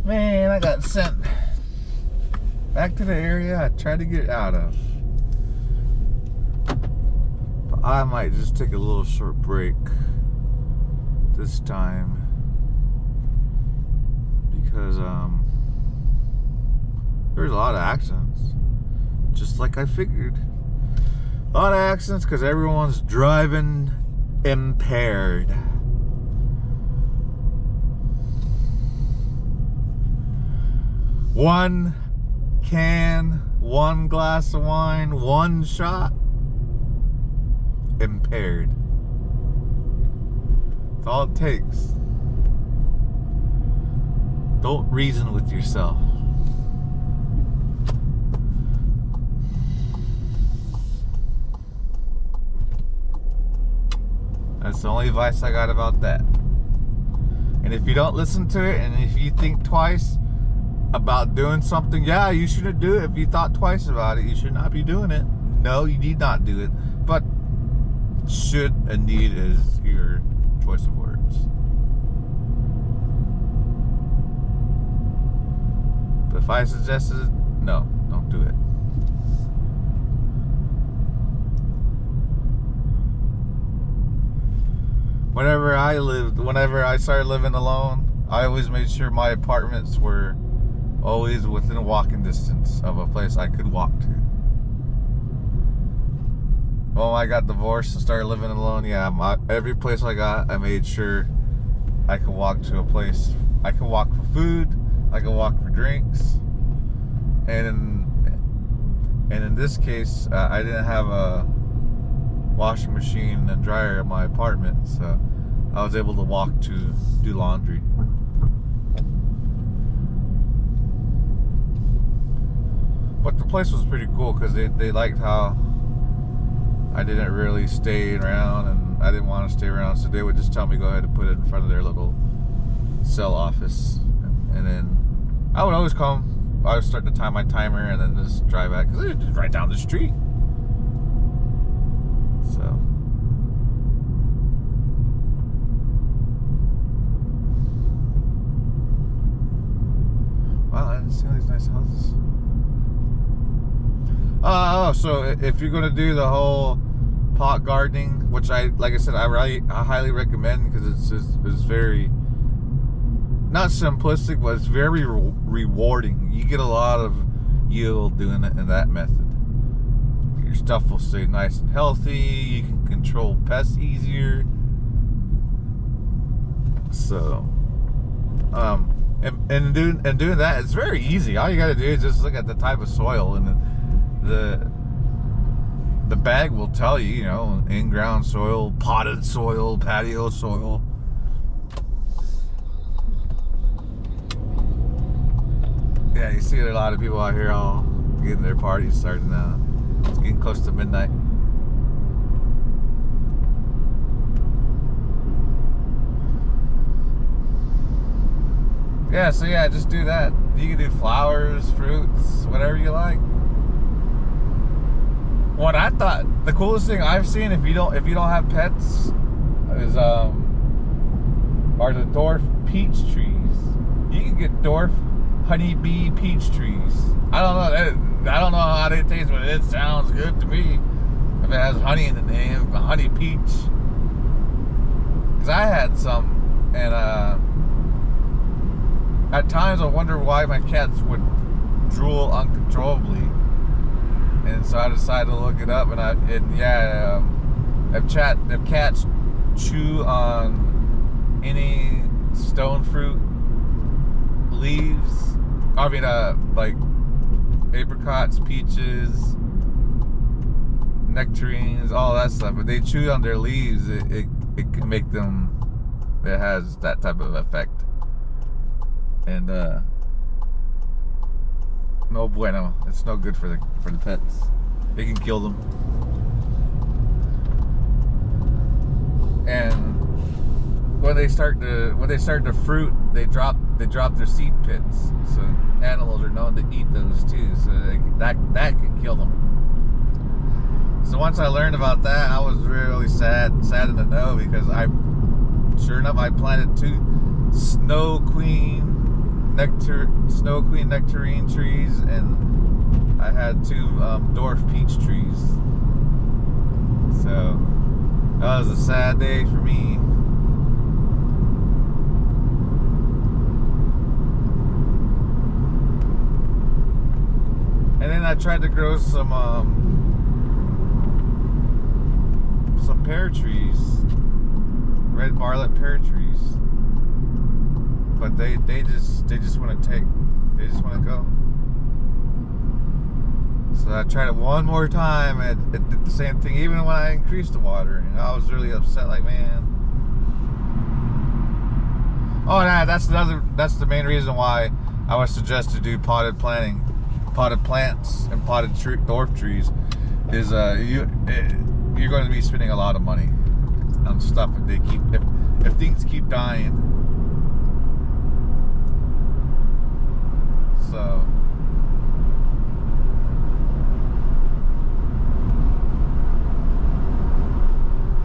Man, I got sent back to the area I tried to get out of. But I might just take a little short break this time because there's a lot of accidents, just like I figured. A lot of accidents because everyone's driving impaired. One can, one glass of wine, one shot, impaired. That's all it takes. Don't reason with yourself. That's the only advice I got about that. And if you don't listen to it, and if you think twice about doing something, yeah, you shouldn't do it. If you thought twice about it, you should not be doing it. No, you need not do it. But should and need is your choice of words. But if I suggested it, no, don't do it. Whenever I started living alone, I always made sure my apartments were always within walking distance of a place I could walk to. Well, I got divorced and started living alone, yeah, every place I made sure I could walk to a place. I could walk for food, I could walk for drinks, and in this case, I didn't have a washing machine and dryer in my apartment, so I was able to walk to do laundry. But the place was pretty cool because they liked how I didn't really stay around, and I didn't want to stay around, so they would just tell me go ahead and put it in front of their little cell office, and then I would always come. I would start to time my timer and then just drive back because it was just right down the street. So, wow, I didn't see all these nice houses. So if you're gonna do the whole pot gardening, which like I said, I highly recommend because it's very not simplistic, but it's very rewarding. You get a lot of yield doing it in that method. Your stuff will stay nice and healthy. You can control pests easier. So, and doing that, it's very easy. All you got to do is just look at the type of soil, and the bag will tell you, you know, in-ground soil, potted soil, patio soil. Yeah, you see a lot of people out here all getting their parties started now. It's getting close to midnight. Yeah, so yeah, just do that. You can do flowers, fruits, whatever you like. What I thought the coolest thing I've seen, if you don't have pets, is are the dwarf peach trees. You can get dwarf honeybee peach trees. I don't know how they taste, but it sounds good to me. If it has honey in the name, a honey peach. Because I had some, and at times I wonder why my cats would drool uncontrollably. And so I decided to look it up, if cats chew on any stone fruit leaves, like apricots, peaches, nectarines, all that stuff, if they chew on their leaves, it can make them, it has that type of effect. And no bueno. It's no good for the pets. It can kill them. And when they start to fruit, they drop their seed pits. So animals are known to eat those too. So that can kill them. So once I learned about that, I was really sad in the know, because I sure enough, I planted 2 Snow Queen nectarine trees, and I had 2 dwarf peach trees. So that was a sad day for me. And then I tried to grow some pear trees, red Bartlett pear trees, but they just want to go. So I tried it one more time, and it did the same thing. Even when I increased the watering, I was really upset. Like, man. Oh, yeah, that's the main reason why I would suggest to do potted plants and potted dwarf trees. Is you're going to be spending a lot of money on stuff if things keep dying. So.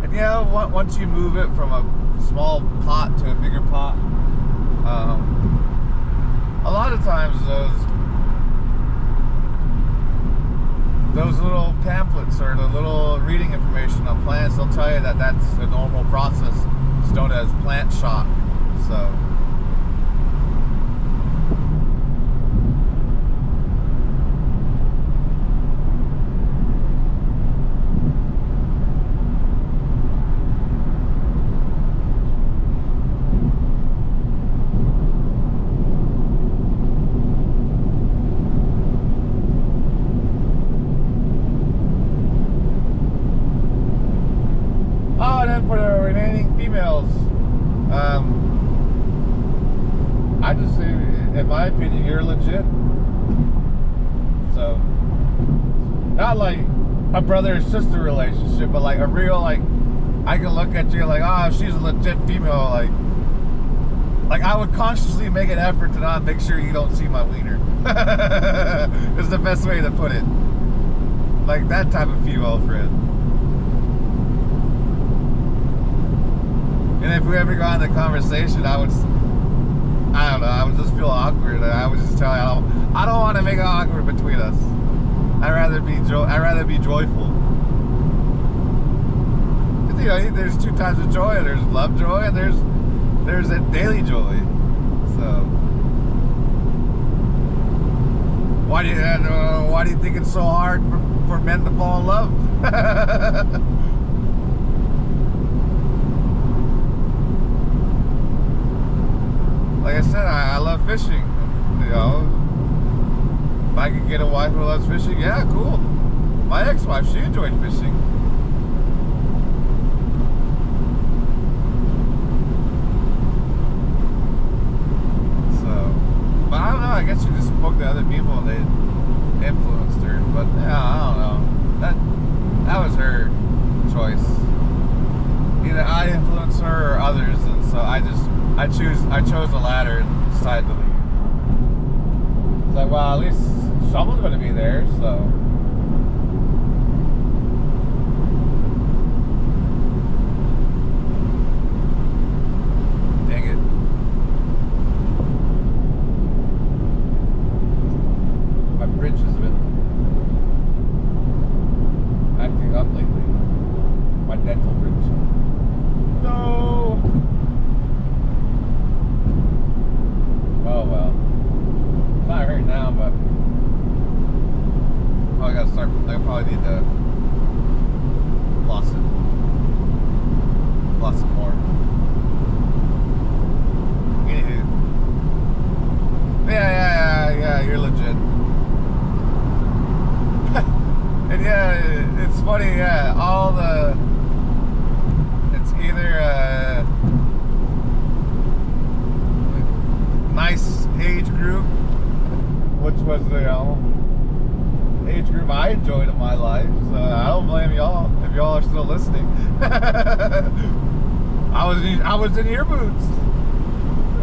And yeah, once you move it from a small pot to a bigger pot, a lot of times those little pamphlets or the little reading information on plants, they'll tell you that that's a normal process. It's known as plant shock. So. For the remaining females, I just say, in my opinion, you're legit. So, not like a brother and sister relationship, but like a real, like, I can look at you like, oh, she's a legit female. Like I would consciously make an effort to not make sure you don't see my wiener. It's the best way to put it. Like that type of female friend. And if we ever got in a conversation, I don't know, I would just feel awkward. I would just tell you, I don't want to make it awkward between us. I'd rather be joyful. Because, you know, there's 2 types of joy. There's love joy, and there's a daily joy. So, why do you think it's so hard for men to fall in love? Like I said, I love fishing. You know, if I could get a wife who loves fishing, yeah, cool. My ex-wife, she enjoyed fishing. So, but I don't know. I guess she just spoke to other people and they influenced her. But yeah, I don't know. That was her choice. Either I influenced her or others, and so I chose the latter and decided to leave. It's like, well, at least someone's going to be there, so. Dang it. My bridge has been acting up lately. My dental bridge. No! Oh well. It's not hurting now, but I gotta start. I probably need to floss it more. Anywho. Yeah, you're legit. And yeah, it's funny, yeah, it's either nice age group, which was the age group I enjoyed in my life, so I don't blame y'all if y'all are still listening. I was in your boots.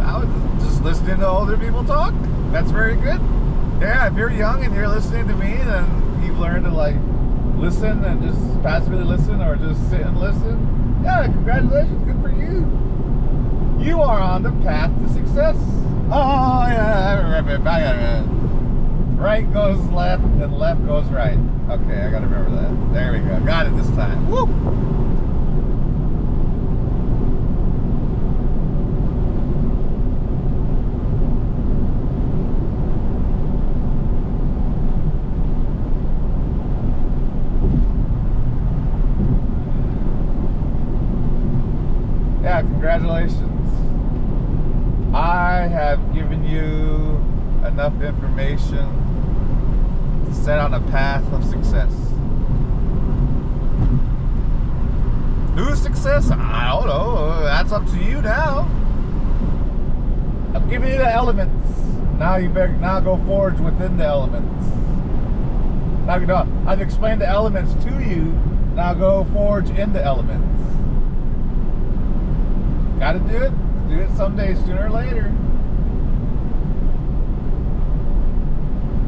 I was just listening to older people talk. That's very good. Yeah, if you're young and you're listening to me, then you've learned to like listen and just passively listen or just sit and listen. Yeah, congratulations, good for you. You are on the path to success. Oh, yeah, I remember. I got it. Right goes left, and left goes right. Okay, I gotta remember that. There we go. Got it this time. Woo! Yeah, congratulations. I have given you enough information to set on a path of success. Who's success? I don't know. That's up to you now. I'm giving you the elements. Now you better go forge within the elements. Now I've explained the elements to you. Now go forge in the elements. Gotta do it. Do it someday, sooner or later.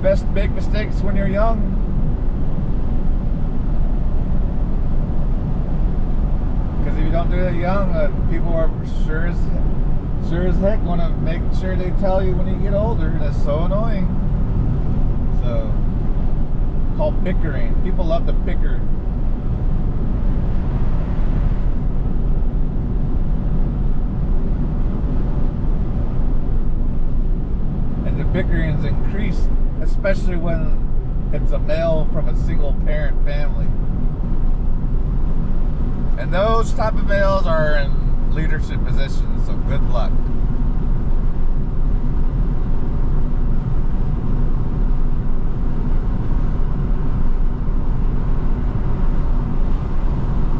Best make mistakes when you're young. Because if you don't do it young, people are sure as heck want to make sure they tell you when you get older. That's so annoying. So, called bickering. People love to bicker. And the bickering's increased, especially when it's a male from a single parent family. And those type of males are in leadership positions, so good luck.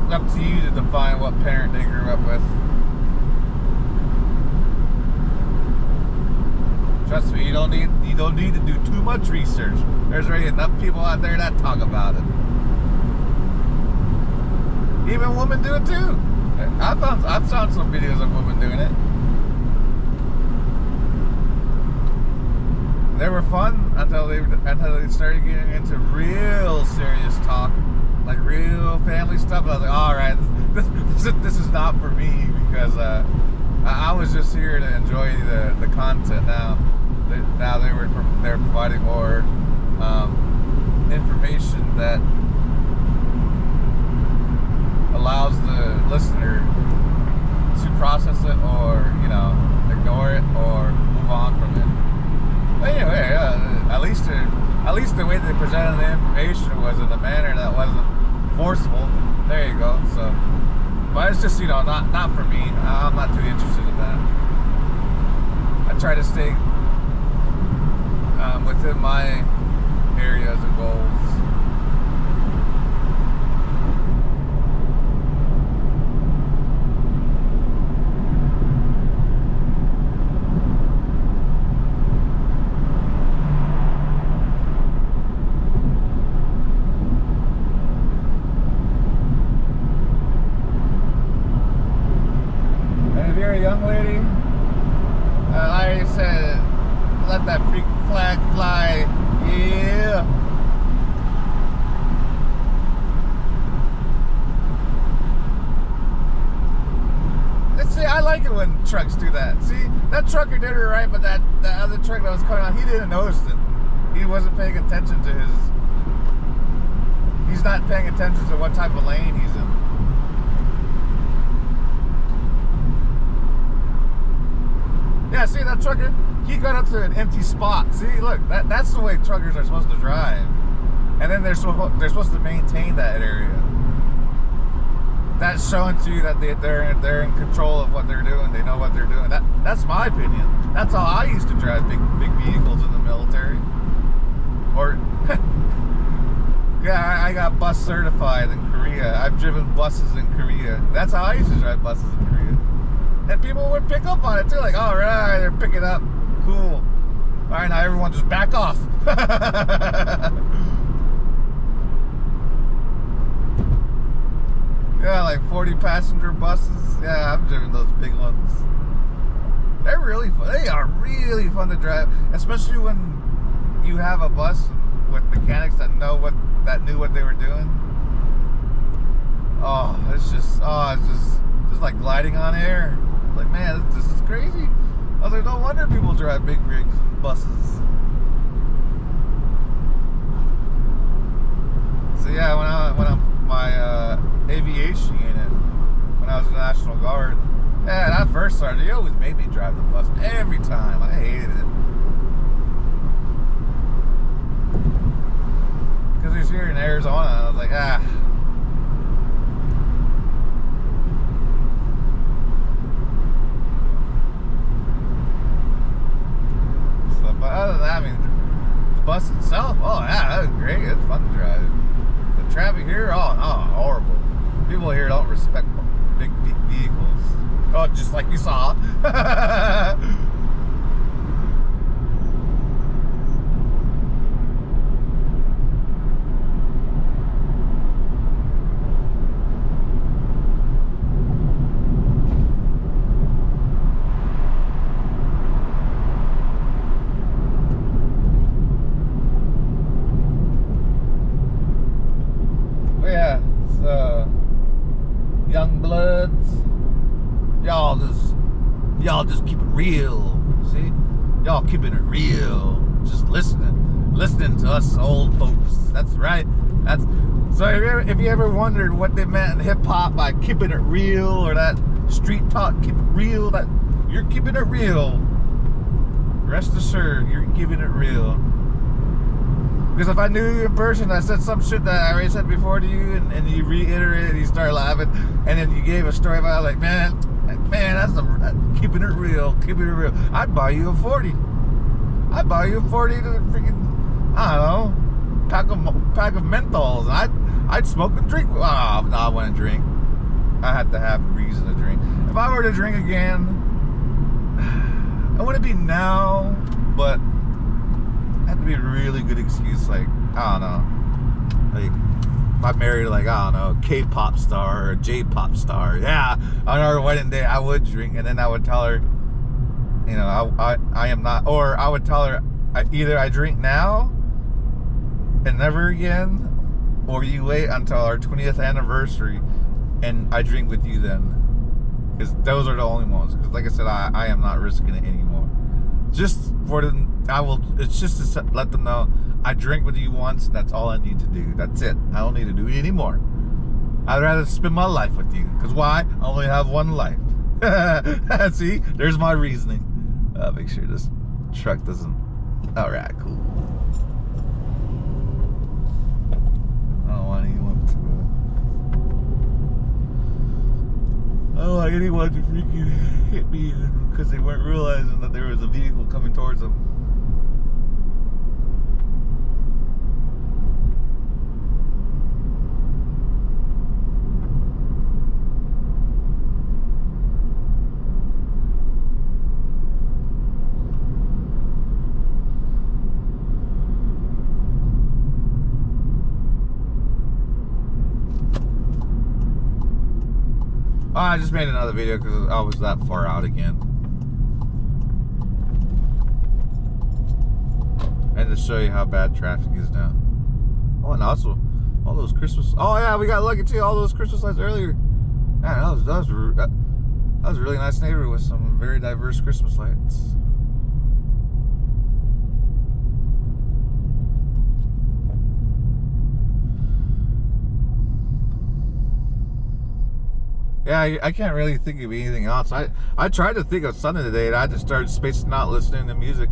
It's up to you to define what parent they grew up with. Trust me, you don't need to do too much research. There's already enough people out there that talk about it. Even women do it too. I've found some videos of women doing it. They were fun until they started getting into real serious talk, like real family stuff. And I was like, all right, this is not for me, because I was just here to enjoy the content. Now they're providing more information that allows the listener to process it, or ignore it, or move on from it. But anyway, at least the way they presented the information was in a manner that wasn't forceful. There you go. So, but it's just not for me. I'm not too interested in that. I try to stay within my areas and goals. And if you're a young lady, like I said, let that freak flag fly. Yeah. Let's see, I like it when trucks do that. See, that trucker did it right, but that other truck that was coming on, he didn't notice it. He wasn't paying attention to he's not paying attention to what type of lane he's in. Yeah, see, that trucker, he got up to an empty spot. See, look, that's the way truckers are supposed to drive. And then they're supposed to maintain that area. That's showing to you that they're in control of what they're doing. They know what they're doing. That's my opinion. That's how I used to drive big vehicles in the military. Or yeah, I got bus certified in Korea. I've driven buses in Korea. That's how I used to drive buses in Korea. And people would pick up on it too, like, all right, they're picking up, cool. All right, now everyone just back off. Yeah, like 40 passenger buses. Yeah, I've driven those big ones. They're really fun. They are really fun to drive, especially when you have a bus with mechanics that knew what they were doing. Oh, it's just like gliding on air. Like, man, this is crazy. I was like, no wonder people drive big rigs buses. So yeah, when I'm my aviation unit, when I was in the National Guard, man, that first sergeant, he always made me drive the bus every time. I hated it. Because he's here in Arizona, and I was like, ah. So, but other than that, I mean, the bus itself, oh yeah, that was great. It's fun to drive. The traffic here, oh no, horrible. People here don't respect big vehicles. Oh, just like you saw. Yeah, so young bloods, y'all just keep it real. See, y'all keeping it real. Just listening to us old folks. That's right. That's so. If you ever wondered what they meant in hip hop by keeping it real, or that street talk, keep it real. That you're keeping it real. Rest assured, you're keeping it real. Because if I knew you in person, I said some shit that I already said before to you, and you reiterated, you start laughing, and then you gave a story about, like, man, that's keeping it real, keeping it real. I'd buy you a 40. I'd buy you a 40 to freaking, I don't know, pack of menthols, and I'd smoke and drink. Oh, no, I want to drink. I had to have a reason to drink. If I were to drink again, it wouldn't be now, but have to be a really good excuse, like, I don't know, like, if I married, like, I don't know, a K-pop star or a J-pop star, yeah, on our wedding day, I would drink, and then I would tell her, you know, I am not, or I would tell her, either I drink now, and never again, or you wait until our 20th anniversary, and I drink with you then, because those are the only ones, because, like I said, I am not risking it anymore. Just for the, it's just to let them know I drink with you once, and that's all I need to do. That's it. I don't need to do it anymore. I'd rather spend my life with you. Because why? I only have one life. See? There's my reasoning. Make sure this truck doesn't. Alright, cool. I don't want anyone to. I don't want anyone to freaking hit me because they weren't realizing that there was a vehicle coming towards them. Oh, I just made another video because I was that far out again. And to show you how bad traffic is now. Oh, and also, all those Christmas... Oh, yeah, we got lucky, too. All those Christmas lights earlier. Man, that was a really nice neighborhood with some very diverse Christmas lights. Yeah, I can't really think of anything else. I tried to think of something today, and I just started spacing out listening to music.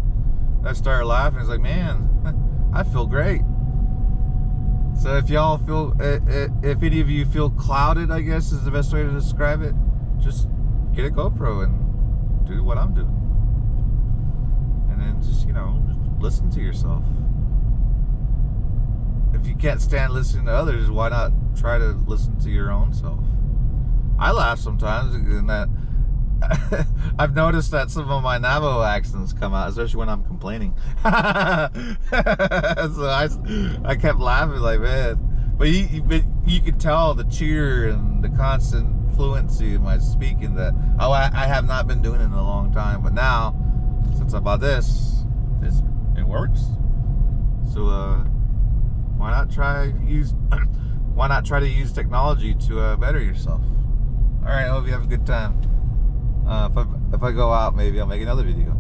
I started laughing. It's like, man, I feel great. So if y'all feel, if any of you feel clouded, I guess is the best way to describe it, just get a GoPro and do what I'm doing. And then just, you know, just listen to yourself. If you can't stand listening to others, why not try to listen to your own self? I laugh sometimes, and that I've noticed that some of my Navajo accents come out, especially when I'm complaining. So I kept laughing, like, man. But you could tell the cheer and the constant fluency in my speaking that, oh, I have not been doing it in a long time. But now, since I bought this, it works. So why not try to use technology to better yourself? All right, I hope you have a good time. If I go out, maybe I'll make another video.